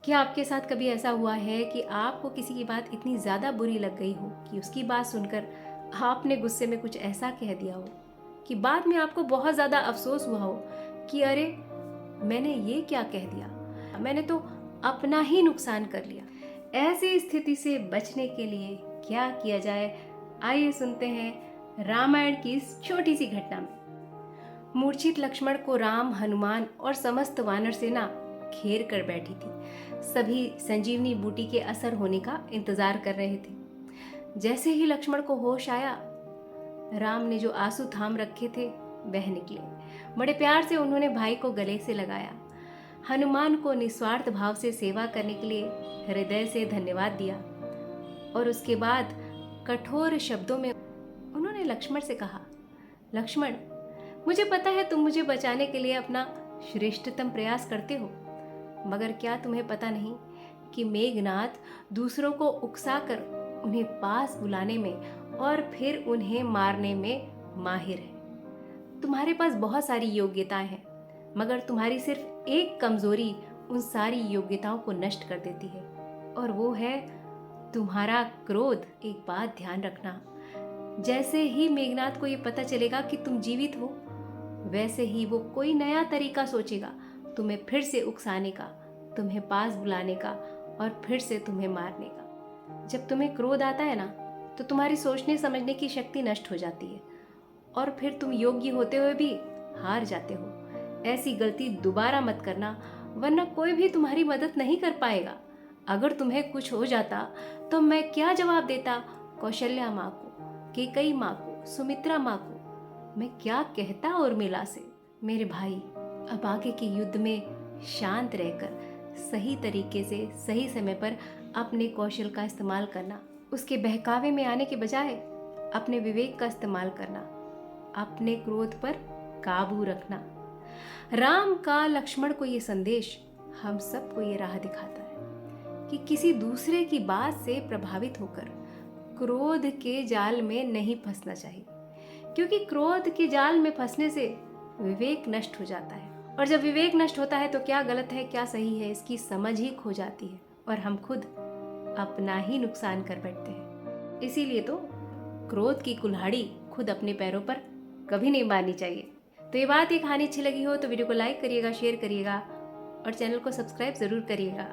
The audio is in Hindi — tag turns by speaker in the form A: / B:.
A: क्या आपके साथ कभी ऐसा हुआ है कि आपको किसी की बात इतनी ज़्यादा बुरी लग गई हो कि उसकी बात सुनकर आपने गुस्से में कुछ ऐसा कह दिया हो कि बाद में आपको बहुत ज़्यादा अफसोस हुआ हो कि अरे, मैंने ये क्या कह दिया, मैंने तो अपना ही नुकसान कर लिया। ऐसी स्थिति से बचने के लिए क्या किया जाए, आइए सुनते हैं रामायण की इस छोटी सी घटना में। मूर्छित लक्ष्मण को राम, हनुमान और समस्त वानर सेना घेर कर बैठी थी। सभी संजीवनी बूटी के असर होने का इंतजार कर रहे थे। जैसे ही लक्ष्मण को होश आया, राम ने जो आंसू थाम रखे थे बह निकले। बड़े प्यार से उन्होंने भाई को गले से लगाया। हनुमान को निस्वार्थ भाव से सेवा करने के लिए हृदय से धन्यवाद दिया और उसके बाद कठोर शब्दों में उन्होंने लक्ष्मण से कहा, लक्ष्मण, मुझे पता है तुम मुझे बचाने के लिए अपना श्रेष्ठतम प्रयास करते हो, मगर क्या तुम्हें पता नहीं कि मेघनाथ दूसरों को उकसाकर उन्हें पास बुलाने में और फिर उन्हें मारने में माहिर है। तुम्हारे पास बहुत सारी योग्यताएं हैं, मगर तुम्हारी सिर्फ एक कमजोरी उन सारी योग्यताओं को नष्ट कर देती है, और वो है तुम्हारा क्रोध। एक बात ध्यान रखना, जैसे ही मेघनाथ को ये पता चलेगा कि तुम जीवित हो, वैसे ही वो कोई नया तरीका सोचेगा तुम्हें फिर से उकसाने का, तुम्हें पास बुलाने का और फिर से तुम्हें मारने का। जब तुम्हें क्रोध आता है ना, तो तुम्हारी सोचने समझने की शक्ति नष्ट हो जाती है और फिर तुम योग्य होते हुए भी हार जाते हो। ऐसी गलती दोबारा मत करना, वरना कोई भी तुम्हारी मदद नहीं कर पाएगा। अगर तुम्हें कुछ हो जाता तो मैं क्या जवाब देता कौशल्या माँ को, कैकेयी माँ को, सुमित्रा माँ को? मैं क्या कहता उर्मिला से? मेरे भाई, अब आगे के युद्ध में शांत रहकर सही तरीके से सही समय पर अपने कौशल का इस्तेमाल करना, उसके बहकावे में आने के बजाय अपने विवेक का इस्तेमाल करना, अपने क्रोध पर काबू रखना। राम का लक्ष्मण को ये संदेश हम सबको ये राह दिखाता है कि किसी दूसरे की बात से प्रभावित होकर क्रोध के जाल में नहीं फंसना चाहिए, क्योंकि क्रोध के जाल में फंसने से विवेक नष्ट हो जाता है, और जब विवेक नष्ट होता है तो क्या गलत है क्या सही है इसकी समझ ही खो जाती है और हम खुद अपना ही नुकसान कर बैठते हैं। इसीलिए तो क्रोध की कुल्हाड़ी खुद अपने पैरों पर कभी नहीं मारनी चाहिए। तो ये कहानी अच्छी लगी हो तो वीडियो को लाइक करिएगा, शेयर करिएगा और चैनल को सब्सक्राइब जरूर करिएगा।